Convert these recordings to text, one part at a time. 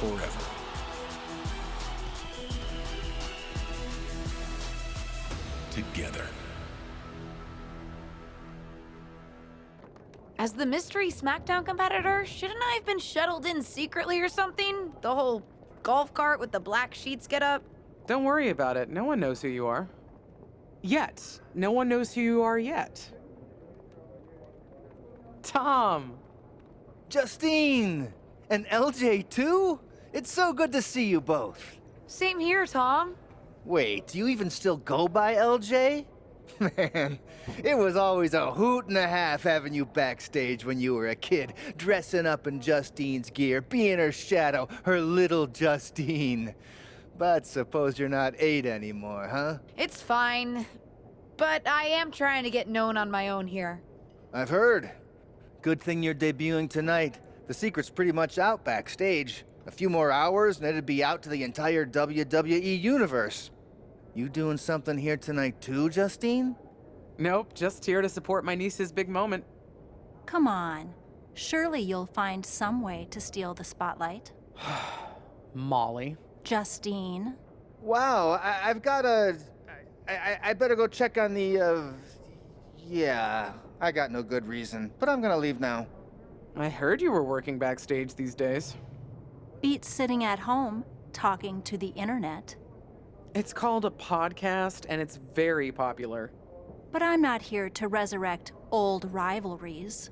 forever. Together. As the mystery SmackDown competitor, shouldn't I have been shuttled in secretly or something? The whole golf cart with the black sheets get up? Don't worry about it. No one knows who you are. Yet. No one knows who you are yet. Tom! Justine! And LJ too? It's so good to see you both. Same here, Tom. Wait, do you even still go by LJ? Man, it was always a hoot and a half having you backstage when you were a kid, dressing up in Justine's gear, being her shadow, her little Justine. But suppose you're not 8 anymore, huh? It's fine. But I am trying to get known on my own here. I've heard. Good thing you're debuting tonight. The secret's pretty much out backstage. A few more hours and it'd be out to the entire WWE universe. You doing something here tonight too, Justine? Nope, just here to support my niece's big moment. Come on. Surely you'll find some way to steal the spotlight. Molly. Justine. Wow, I've got a... I better go check on the, Yeah, I got no good reason, but I'm gonna leave now. I heard you were working backstage these days. Beats sitting at home, talking to the internet. It's called a podcast, and it's very popular. But I'm not here to resurrect old rivalries.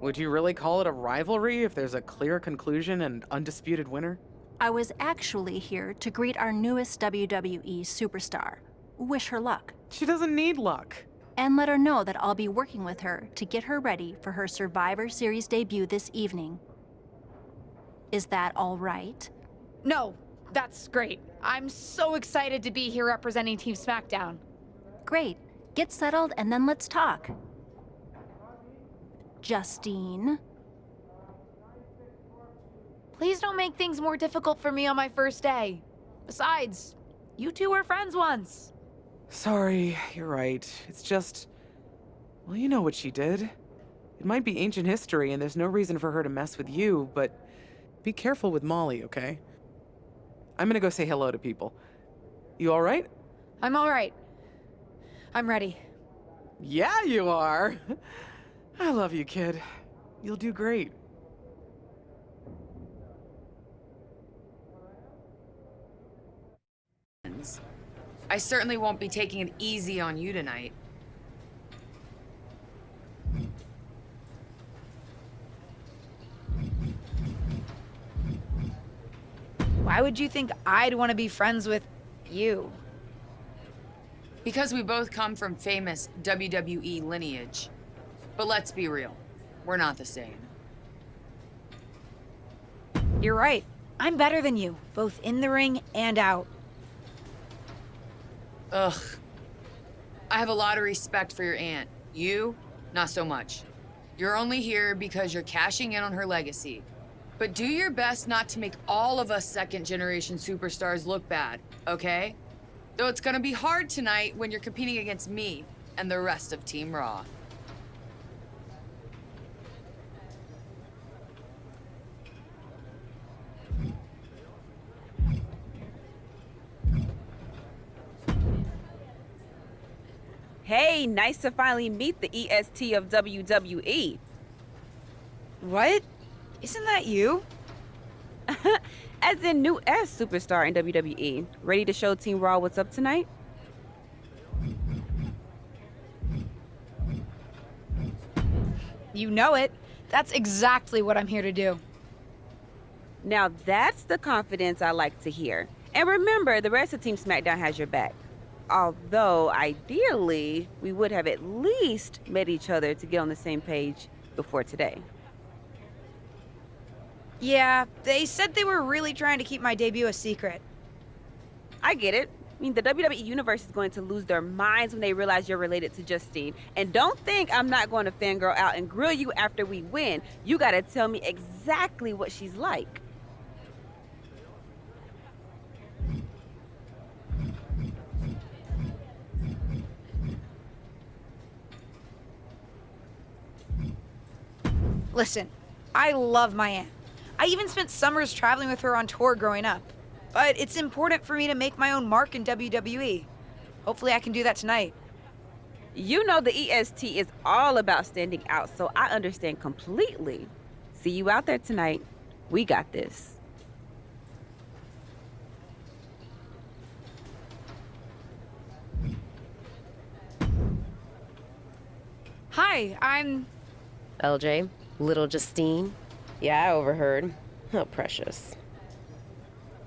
Would you really call it a rivalry if there's a clear conclusion and undisputed winner? I was actually here to greet our newest WWE superstar. Wish her luck. She doesn't need luck. And let her know that I'll be working with her to get her ready for her Survivor Series debut this evening. Is that all right? No, that's great. I'm so excited to be here representing Team SmackDown. Great. Get settled and then let's talk. Justine. Please don't make things more difficult for me on my first day. Besides, you two were friends once. Sorry, you're right. It's just... Well, you know what she did. It might be ancient history and there's no reason for her to mess with you, but be careful with Molly, okay? I'm gonna go say hello to people. You all right? I'm all right. I'm ready. Yeah, you are. I love you, kid. You'll do great. I certainly won't be taking it easy on you tonight. Why would you think I'd want to be friends with you? Because we both come from famous WWE lineage. But let's be real, we're not the same. You're right. I'm better than you, both in the ring and out. Ugh. I have a lot of respect for your aunt. You, not so much. You're only here because you're cashing in on her legacy. But do your best not to make all of us second-generation superstars look bad, okay? Though it's gonna be hard tonight when you're competing against me and the rest of Team Raw. Hey, nice to finally meet the EST of WWE. What? Isn't that you? As in new S superstar in WWE. Ready to show Team Raw what's up tonight? You know it. That's exactly what I'm here to do. Now that's the confidence I like to hear. And remember, the rest of Team SmackDown has your back. Although, ideally, we would have at least met each other to get on the same page before today. Yeah, they said they were really trying to keep my debut a secret. I get it. I mean, the WWE Universe is going to lose their minds when they realize you're related to Justine. And don't think I'm not going to fangirl out and grill you after we win. You gotta tell me exactly what she's like. Listen, I love my aunt. I even spent summers traveling with her on tour growing up. But it's important for me to make my own mark in WWE. Hopefully I can do that tonight. You know the EST is all about standing out, so I understand completely. See you out there tonight. We got this. Hi, I'm... LJ, little Justine. Yeah, I overheard. Oh, precious.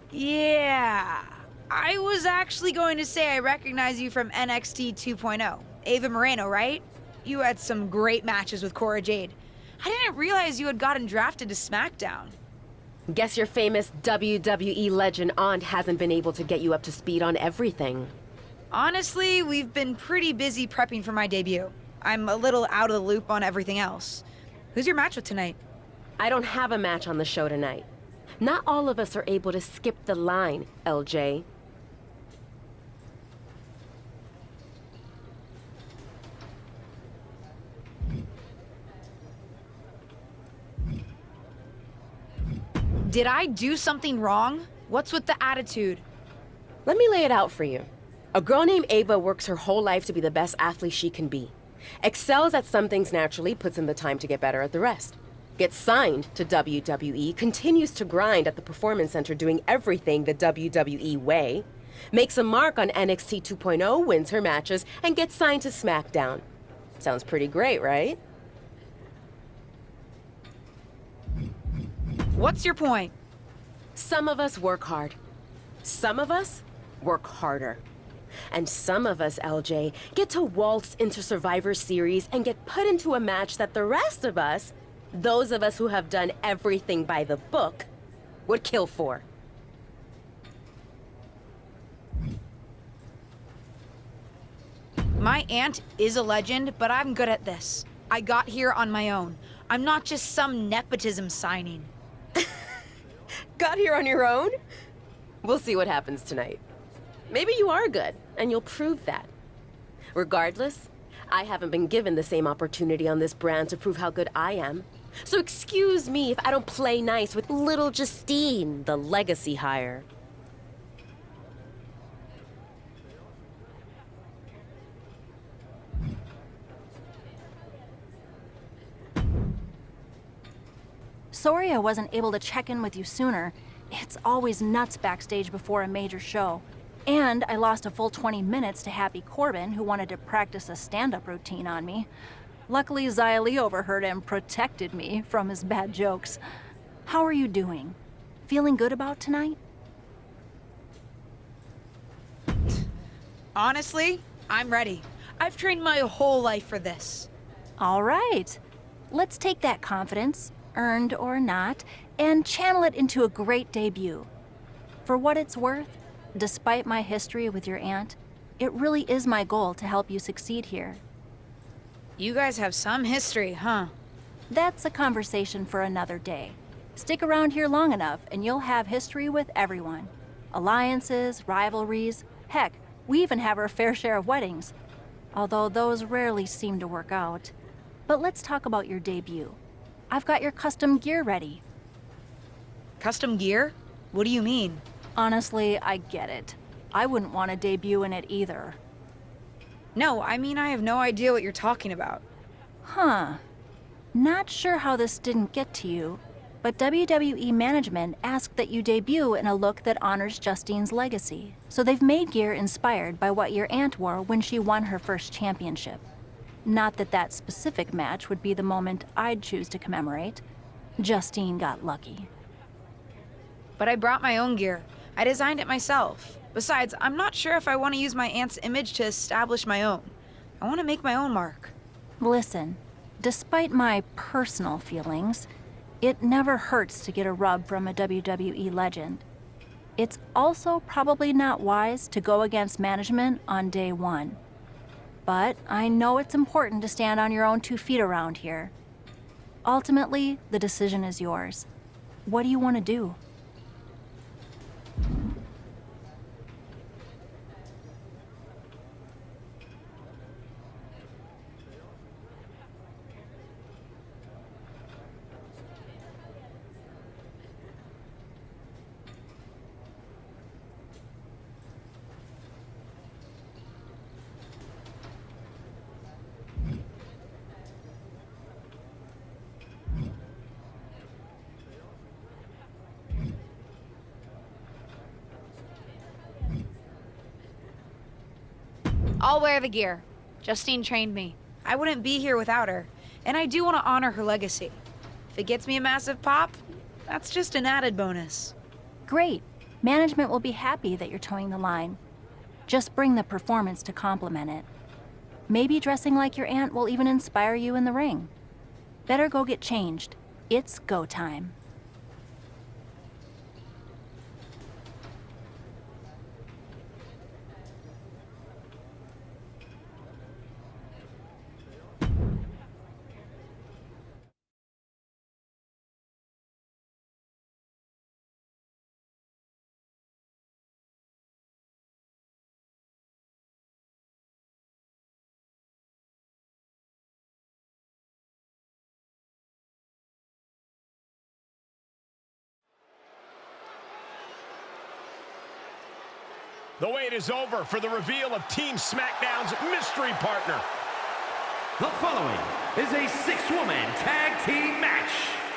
Yeah. I was actually going to say I recognize you from NXT 2.0. Ava Moreno, right? You had some great matches with Cora Jade. I didn't realize you had gotten drafted to SmackDown. Guess your famous WWE legend aunt hasn't been able to get you up to speed on everything. Honestly, we've been pretty busy prepping for my debut. I'm a little out of the loop on everything else. Who's your match with tonight? I don't have a match on the show tonight. Not all of us are able to skip the line, LJ. Did I do something wrong? What's with the attitude? Let me lay it out for you. A girl named Ava works her whole life to be the best athlete she can be. Excels at some things naturally, puts in the time to get better at the rest. Gets signed to WWE, continues to grind at the Performance Center doing everything the WWE way. Makes a mark on NXT 2.0, wins her matches, and gets signed to SmackDown. Sounds pretty great, right? What's your point? Some of us work hard. Some of us work harder. And some of us, LJ, get to waltz into Survivor Series and get put into a match that the rest of us, those of us who have done everything by the book, would kill for. My aunt is a legend, but I'm good at this. I got here on my own. I'm not just some nepotism signing. Got here on your own? We'll see what happens tonight. Maybe you are good, and you'll prove that. Regardless, I haven't been given the same opportunity on this brand to prove how good I am. So excuse me if I don't play nice with little Justine, the legacy hire. Sorry I wasn't able to check in with you sooner. It's always nuts backstage before a major show. And I lost a full 20 minutes to Happy Corbin, who wanted to practice a stand-up routine on me. Luckily, Xia Li overheard and protected me from his bad jokes. How are you doing? Feeling good about tonight? Honestly, I'm ready. I've trained my whole life for this. All right. Let's take that confidence, earned or not, and channel it into a great debut. For what it's worth, despite my history with your aunt, it really is my goal to help you succeed here. You guys have some history, huh? That's a conversation for another day. Stick around here long enough and you'll have history with everyone. Alliances, rivalries, heck, we even have our fair share of weddings. Although those rarely seem to work out. But let's talk about your debut. I've got your custom gear ready. Custom gear? What do you mean? Honestly, I get it. I wouldn't want to debut in it either. No, I mean I have no idea what you're talking about. Huh. Not sure how this didn't get to you, but WWE management asked that you debut in a look that honors Justine's legacy. So they've made gear inspired by what your aunt wore when she won her first championship. Not that that specific match would be the moment I'd choose to commemorate. Justine got lucky. But I brought my own gear. I designed it myself. Besides, I'm not sure if I want to use my aunt's image to establish my own. I want to make my own mark. Listen, despite my personal feelings, it never hurts to get a rub from a WWE legend. It's also probably not wise to go against management on day one. But I know it's important to stand on your own 2 feet around here. Ultimately, the decision is yours. What do you want to do? I'll wear the gear. Justine trained me. I wouldn't be here without her, and I do want to honor her legacy. If it gets me a massive pop, that's just an added bonus. Great. Management will be happy that you're towing the line. Just bring the performance to complement it. Maybe dressing like your aunt will even inspire you in the ring. Better go get changed. It's go time. The wait is over for the reveal of Team SmackDown's mystery partner. The following is a six-woman tag team match.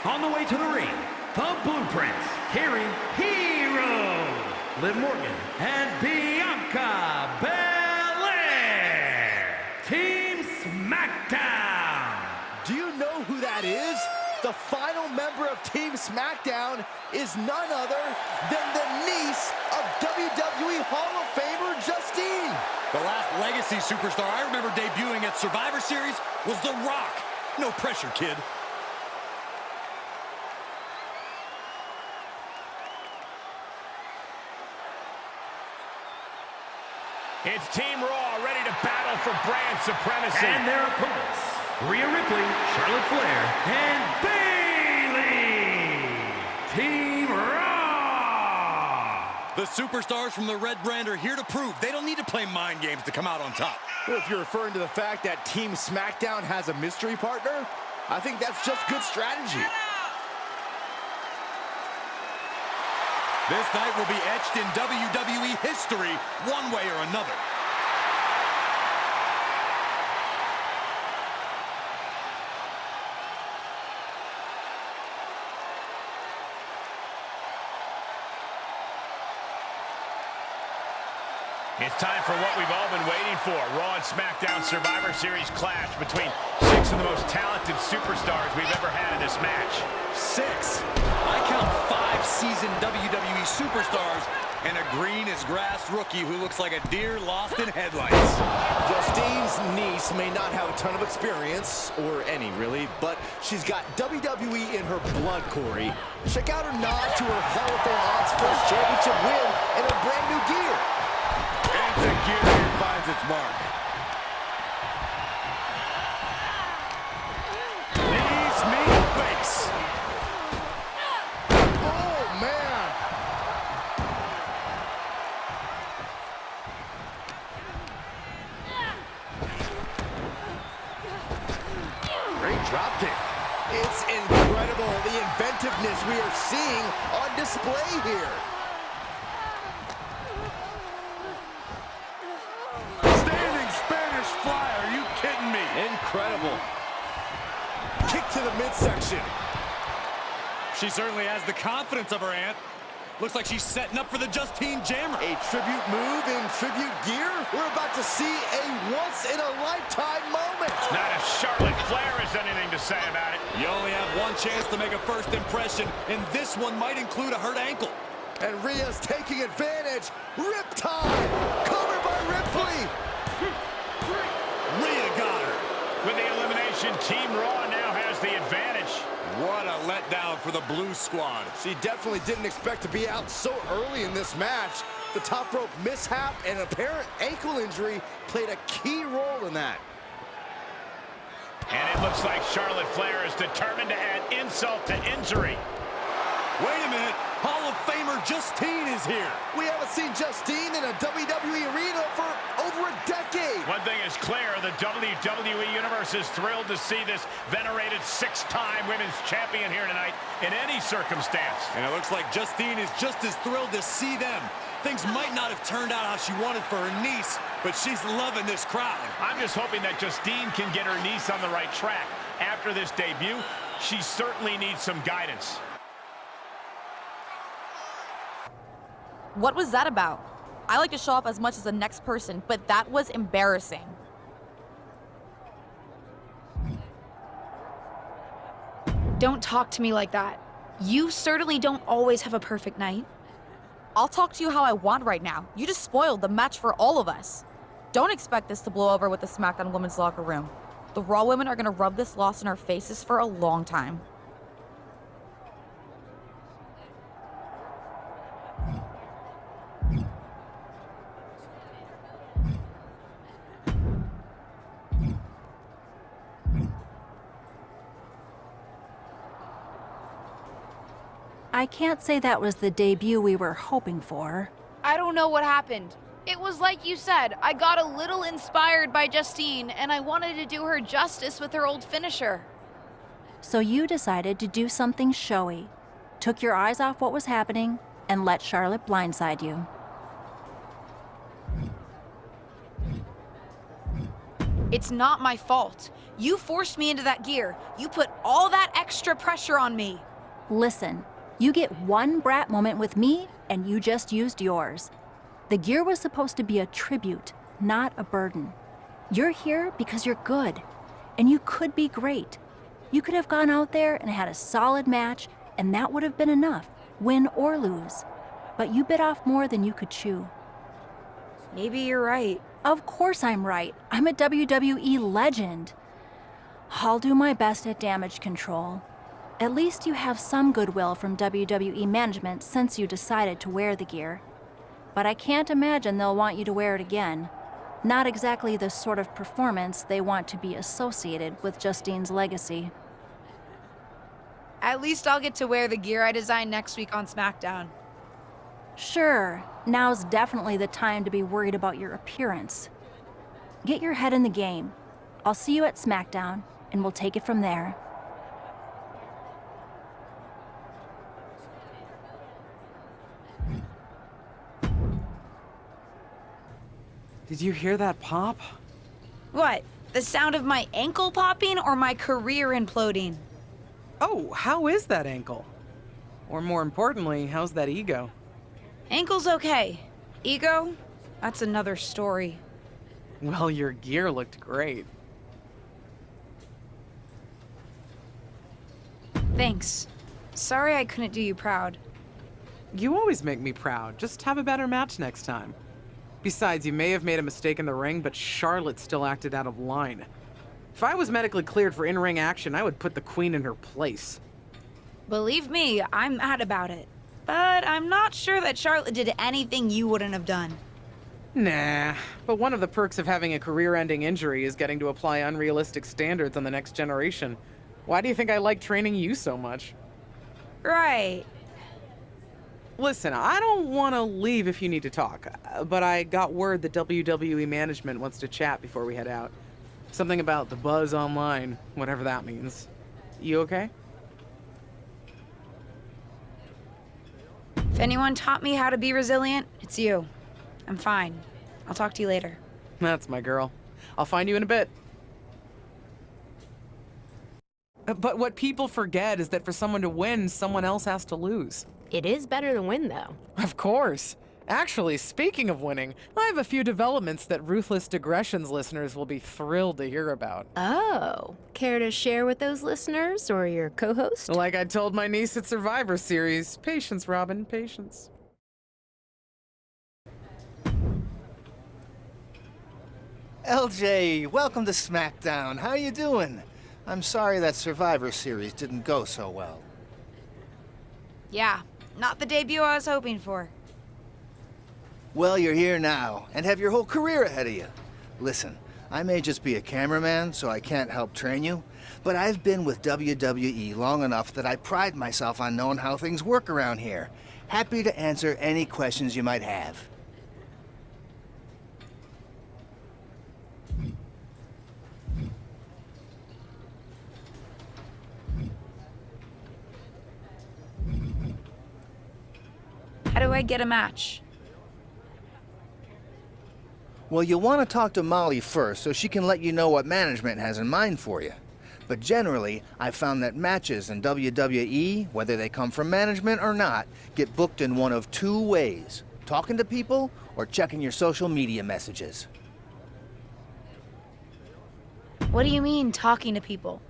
On the way to the ring, the Blueprints, carrying Hero, Liv Morgan, and Bianca Belair. Team SmackDown. Do you know who that is? The final member of Team SmackDown is none other than the niece of WWE Hall of Famer Justine. The last Legacy superstar I remember debuting at Survivor Series was The Rock. No pressure, kid. It's Team Raw ready to battle for brand supremacy. And their opponents, Rhea Ripley, Charlotte Flair, and Bayley. Team Raw. The superstars from the Red Brand are here to prove they don't need to play mind games to come out on top. Well, if you're referring to the fact that Team SmackDown has a mystery partner, I think that's just good strategy. This night will be etched in WWE history one way or another. It's time for what we've all been waiting for. Raw and SmackDown Survivor Series clash between six of the most talented superstars we've ever had in this match. Six. I count 5 seasoned WWE superstars and a green as grass rookie who looks like a deer lost in headlights. Justine's niece may not have a ton of experience, or any really, but she's got WWE in her blood, Corey. Check out her nod to her Hall of Fame aunt's first championship win in her brand new gear. And the gear here finds its mark. Knees meet face. Oh, man. Great drop kick. It's incredible, the inventiveness we are seeing on display here. Standing Spanish fly, are you kidding me? Incredible. Kick to the midsection. She certainly has the confidence of her aunt. Looks like she's setting up for the Justine Jammer. A tribute move in tribute gear? We're about to see a once-in-a-lifetime moment. Not if Charlotte Flair has anything to say about it. You only have one chance to make a first impression, and this one might include a hurt ankle. And Rhea's taking advantage. Riptide! Covered by Ripley! Rhea got her. With the elimination, Team Raw now has the advantage. What a letdown for the Blue Squad. She definitely didn't expect to be out so early in this match. The top rope mishap and apparent ankle injury played a key role in that. And it looks like Charlotte Flair is determined to add insult to injury. Wait a minute. Hall of Famer Justine is here. We haven't seen Justine in a WWE arena for over a decade. One thing is clear, the WWE Universe is thrilled to see this venerated 6-time women's champion here tonight in any circumstance. And it looks like Justine is just as thrilled to see them. Things might not have turned out how she wanted for her niece, but she's loving this crowd. I'm just hoping that Justine can get her niece on the right track. After this debut, she certainly needs some guidance. What was that about? I like to show off as much as the next person, but that was embarrassing. Don't talk to me like that. You certainly don't always have a perfect night. I'll talk to you how I want right now. You just spoiled the match for all of us. Don't expect this to blow over with the SmackDown women's locker room. The Raw women are gonna rub this loss in our faces for a long time. I can't say that was the debut we were hoping for. I don't know what happened. It was like you said, I got a little inspired by Justine, and I wanted to do her justice with her old finisher. So you decided to do something showy, took your eyes off what was happening, and let Charlotte blindside you. It's not my fault. You forced me into that gear. You put all that extra pressure on me. Listen, you get one brat moment with me, and you just used yours. The gear was supposed to be a tribute, not a burden. You're here because you're good, and you could be great. You could have gone out there and had a solid match, and that would have been enough, win or lose. But you bit off more than you could chew. Maybe you're right. Of course I'm right. I'm a WWE legend. I'll do my best at damage control. At least you have some goodwill from WWE management since you decided to wear the gear. But I can't imagine they'll want you to wear it again. Not exactly the sort of performance they want to be associated with Justine's legacy. At least I'll get to wear the gear I designed next week on SmackDown. Sure, now's definitely the time to be worried about your appearance. Get your head in the game. I'll see you at SmackDown, and we'll take it from there. Did you hear that pop? What? The sound of my ankle popping or my career imploding? Oh, how is that ankle? Or more importantly, how's that ego? Ankle's okay. Ego? That's another story. Well, your gear looked great. Thanks. Sorry I couldn't do you proud. You always make me proud. Just have a better match next time. Besides, you may have made a mistake in the ring, but Charlotte still acted out of line. If I was medically cleared for in-ring action, I would put the Queen in her place. Believe me, I'm mad about it. But I'm not sure that Charlotte did anything you wouldn't have done. Nah, but one of the perks of having a career-ending injury is getting to apply unrealistic standards on the next generation. Why do you think I like training you so much? Right. Listen, I don't want to leave if you need to talk, but I got word that WWE management wants to chat before we head out. Something about the buzz online, whatever that means. You okay? If anyone taught me how to be resilient, it's you. I'm fine. I'll talk to you later. That's my girl. I'll find you in a bit. But what people forget is that for someone to win, someone else has to lose. It is better to win, though. Of course. Actually, speaking of winning, I have a few developments that Ruthless Digressions listeners will be thrilled to hear about. Oh, care to share with those listeners or your co-host? Like I told my niece at Survivor Series, patience, Robin, patience. LJ, welcome to SmackDown. How you doing? I'm sorry that Survivor Series didn't go so well. Yeah, not the debut I was hoping for. Well, you're here now, and have your whole career ahead of you. Listen, I may just be a cameraman, so I can't help train you, but I've been with WWE long enough that I pride myself on knowing how things work around here. Happy to answer any questions you might have. How do I get a match? Well, you'll want to talk to Molly first so she can let you know what management has in mind for you. But generally, I've found that matches in WWE, whether they come from management or not, get booked in one of two ways. Talking to people or checking your social media messages? What do you mean, talking to people?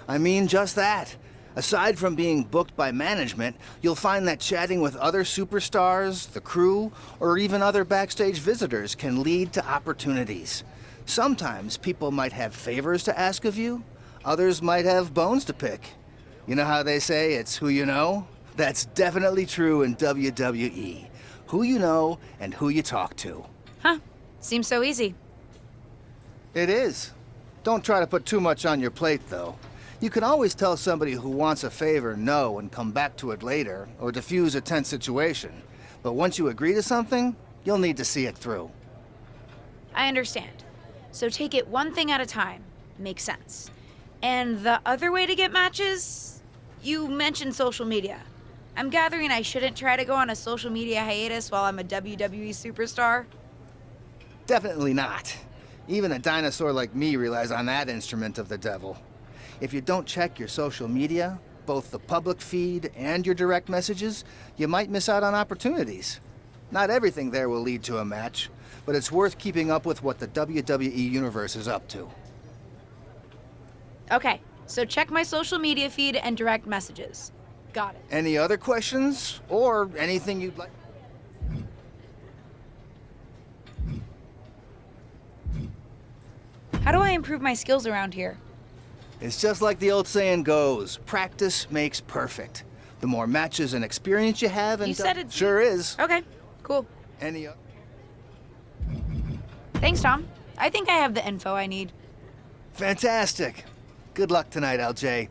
I mean just that. Aside from being booked by management, you'll find that chatting with other superstars, the crew, or even other backstage visitors can lead to opportunities. Sometimes people might have favors to ask of you, others might have bones to pick. You know how they say it's who you know? That's definitely true in WWE. Who you know and who you talk to. Huh. Seems so easy. It is. Don't try to put too much on your plate, though. You can always tell somebody who wants a favor no and come back to it later, or diffuse a tense situation. But once you agree to something, you'll need to see it through. I understand. So take it one thing at a time. Makes sense. And the other way to get matches? You mentioned social media. I'm gathering I shouldn't try to go on a social media hiatus while I'm a WWE superstar? Definitely not. Even a dinosaur like me relies on that instrument of the devil. If you don't check your social media, both the public feed and your direct messages, you might miss out on opportunities. Not everything there will lead to a match, but it's worth keeping up with what the WWE Universe is up to. Okay, so check my social media feed and direct messages. Got it. Any other questions? Or anything you'd like? How do I improve my skills around here? It's just like the old saying goes, practice makes perfect. The more matches and experience you have and... You said it... Sure is. Okay, cool. Any... Thanks, Tom. I think I have the info I need. Fantastic. Good luck tonight, LJ.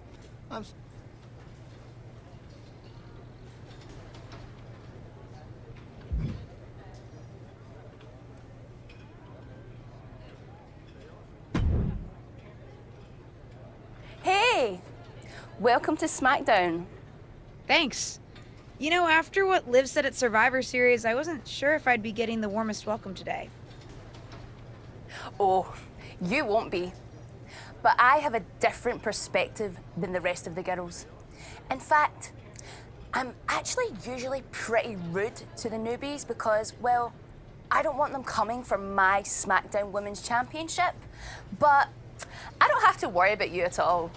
Hey! Welcome to SmackDown. Thanks. You know, after what Liv said at Survivor Series, I wasn't sure if I'd be getting the warmest welcome today. Oh, you won't be. But I have a different perspective than the rest of the girls. In fact, I'm actually usually pretty rude to the newbies because, well, I don't want them coming for my SmackDown Women's Championship. But I don't have to worry about you at all.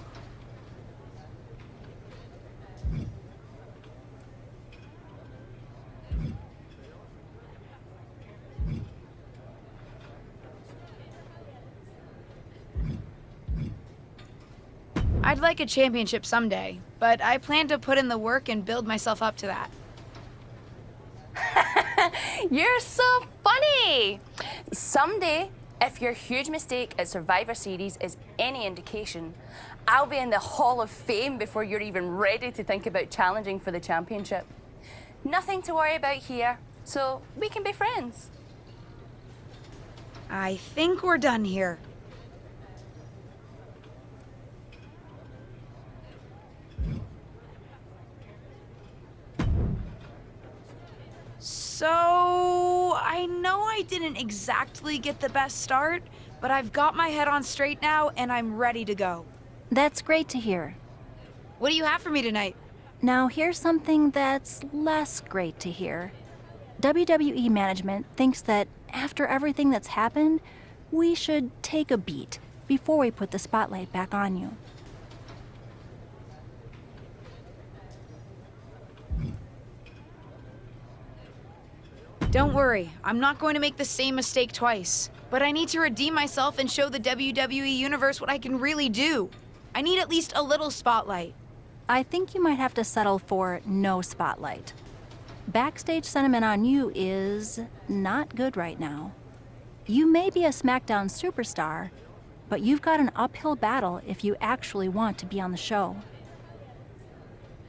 I'd like a championship someday, but I plan to put in the work and build myself up to that. You're so funny! Someday, if your huge mistake at Survivor Series is any indication, I'll be in the Hall of Fame before you're even ready to think about challenging for the championship. Nothing to worry about here, so we can be friends. I think we're done here. So, I know I didn't exactly get the best start, but I've got my head on straight now and I'm ready to go. That's great to hear. What do you have for me tonight? Now here's something that's less great to hear. WWE management thinks that after everything that's happened, we should take a beat before we put the spotlight back on you. Don't worry, I'm not going to make the same mistake twice. But I need to redeem myself and show the WWE Universe what I can really do. I need at least a little spotlight. I think you might have to settle for no spotlight. Backstage sentiment on you is not good right now. You may be a SmackDown superstar, but you've got an uphill battle if you actually want to be on the show.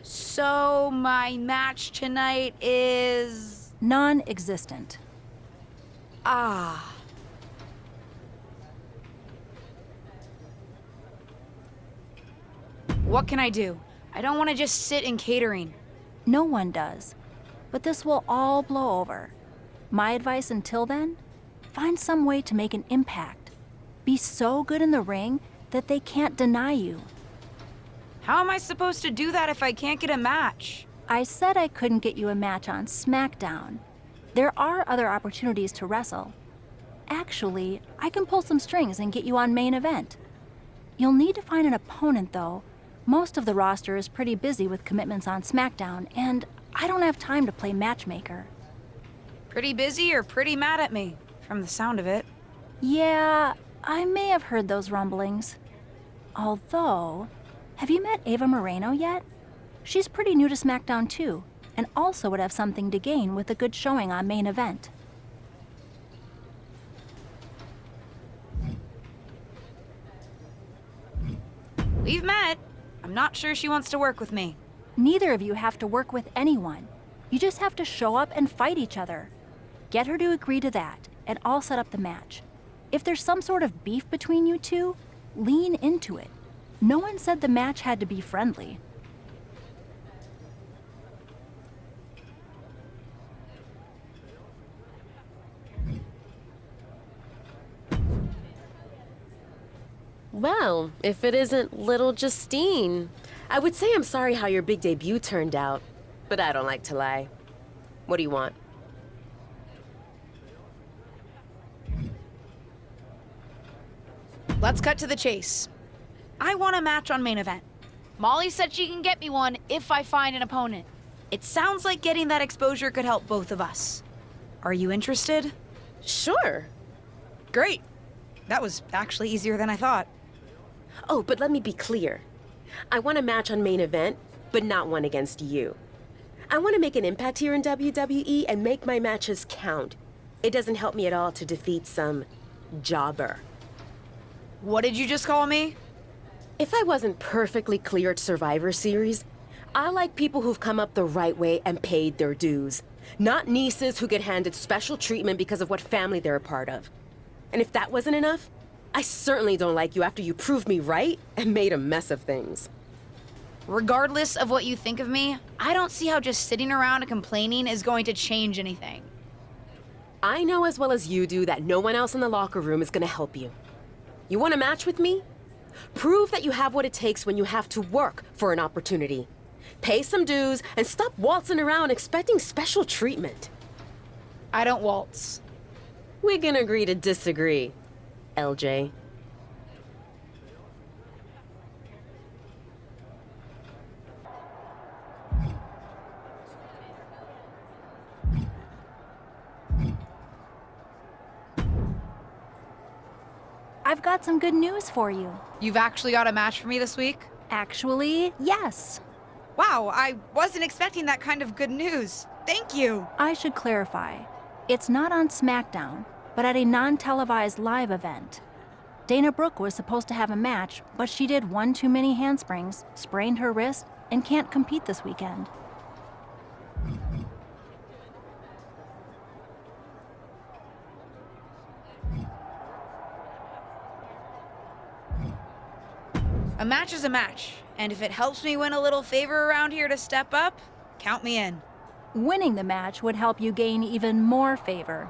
So my match tonight is... non-existent. Ah. What can I do? I don't want to just sit in catering. No one does. But this will all blow over. My advice until then? Find some way to make an impact. Be so good in the ring that they can't deny you. How am I supposed to do that if I can't get a match? I said I couldn't get you a match on SmackDown, There are other opportunities to wrestle. Actually, I can pull some strings and get you on main event. You'll need to find an opponent, though. Most of the roster is pretty busy with commitments on SmackDown, and I don't have time to play matchmaker. Pretty busy or pretty mad at me, from the sound of it. Yeah, I may have heard those rumblings. Although, have you met Ava Moreno yet? She's pretty new to SmackDown too, and also would have something to gain with a good showing on main event. We've met. I'm not sure she wants to work with me. Neither of you have to work with anyone. You just have to show up and fight each other. Get her to agree to that, and I'll set up the match. If there's some sort of beef between you two, lean into it. No one said the match had to be friendly. Well, if it isn't little Justine, I would say I'm sorry how your big debut turned out, but I don't like to lie. What do you want? Let's cut to the chase. I want a match on main event. Molly said she can get me one if I find an opponent. It sounds like getting that exposure could help both of us. Are you interested? Sure. Great. That was actually easier than I thought. Oh, but let me be clear. I want a match on main event, but not one against you. I want to make an impact here in WWE and make my matches count. It doesn't help me at all to defeat some jobber. What did you just call me? If I wasn't perfectly clear at Survivor Series, I like people who've come up the right way and paid their dues. Not nieces who get handed special treatment because of what family they're a part of. And if that wasn't enough, I certainly don't like you after you proved me right and made a mess of things. Regardless of what you think of me, I don't see how just sitting around and complaining is going to change anything. I know as well as you do that no one else in the locker room is gonna help you. You want a match with me? Prove that you have what it takes when you have to work for an opportunity. Pay some dues and stop waltzing around expecting special treatment. I don't waltz. We can agree to disagree, LJ. I've got some good news for you. You've actually got a match for me this week? Actually, yes. Wow, I wasn't expecting that kind of good news. Thank you. I should clarify. It's not on SmackDown, but at a non-televised live event. Dana Brooke was supposed to have a match, but she did one too many handsprings, sprained her wrist, and can't compete this weekend. A match is a match, and if it helps me win a little favor around here to step up, count me in. Winning the match would help you gain even more favor.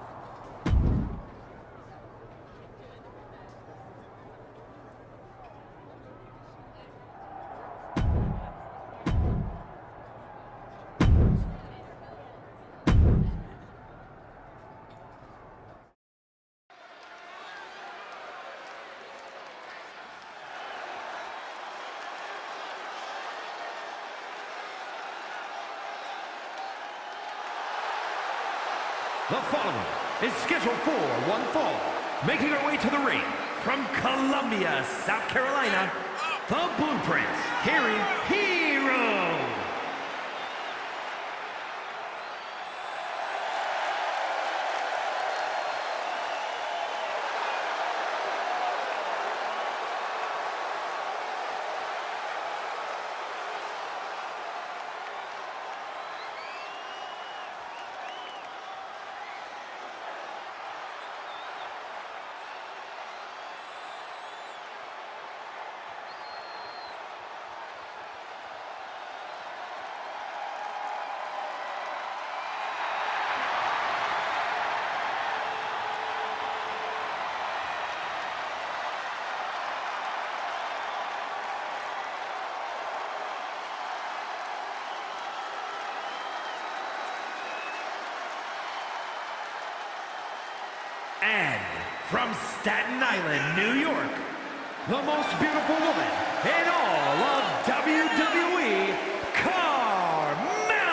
The following is scheduled for one fall. Making her way to the ring from Columbia, South Carolina, the Blueprints, Carrie Hero. from Staten Island, New York, the most beautiful woman in all of WWE, Carmella!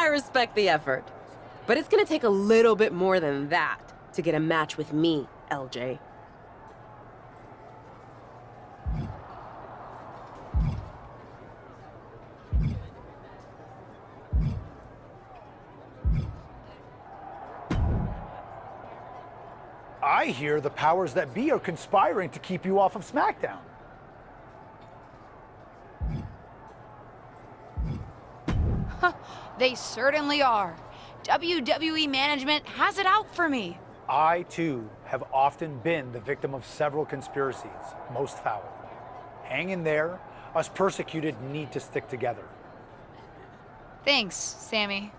I respect the effort. But it's gonna take a little bit more than that to get a match with me, LJ. I hear the powers that be are conspiring to keep you off of SmackDown. They certainly are. WWE management has it out for me. I, too, have often been the victim of several conspiracies, most foul. Hang in there. Us persecuted need to stick together. Thanks, Sammy.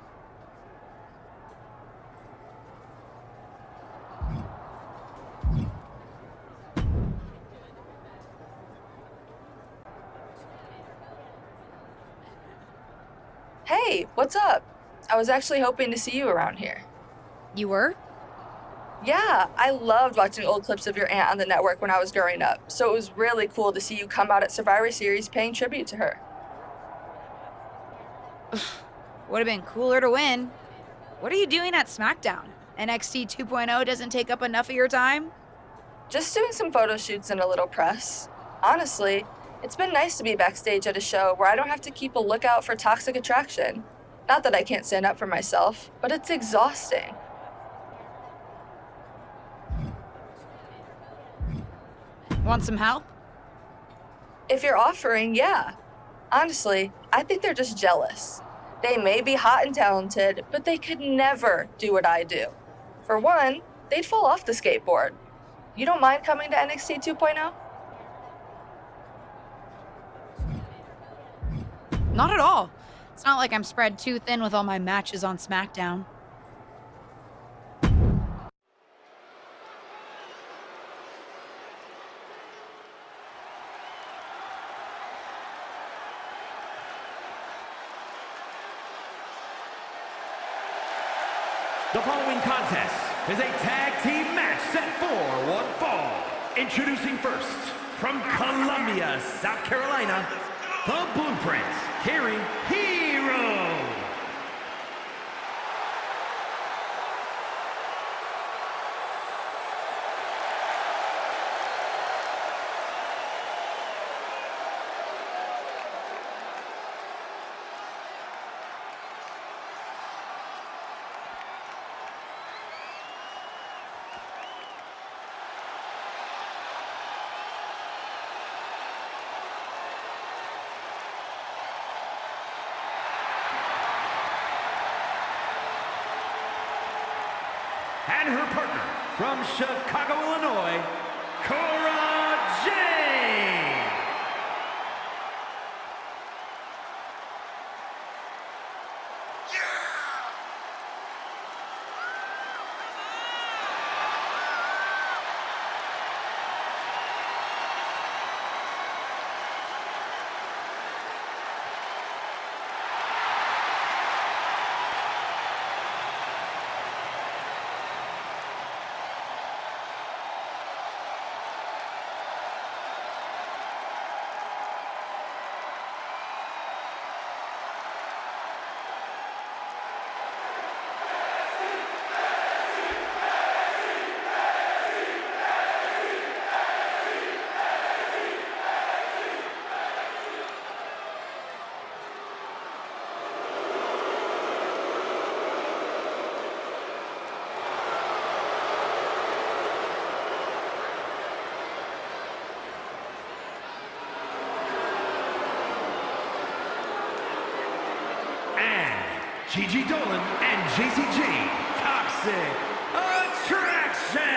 Hey, what's up? I was actually hoping to see you around here. You were? Yeah, I loved watching old clips of your aunt on the network when I was growing up, so it was really cool to see you come out at Survivor Series paying tribute to her. Would have been cooler to win. What are you doing at SmackDown? NXT 2.0 doesn't take up enough of your time? Just doing some photo shoots and a little press. Honestly, it's been nice to be backstage at a show where I don't have to keep a lookout for toxic attraction. Not that I can't stand up for myself, but it's exhausting. Want some help? If you're offering, yeah. Honestly, I think they're just jealous. They may be hot and talented, but they could never do what I do. For one, they'd fall off the skateboard. You don't mind coming to NXT 2.0? Not at all. It's not like I'm spread too thin with all my matches on SmackDown. The following contest is a tag team match set for one fall. Introducing first, from Columbia, South Carolina, the Blueprints, Carrie Hero. And her partner from Chicago, Illinois, Cora Jade. Gigi Dolan and JCG, Toxic Attraction!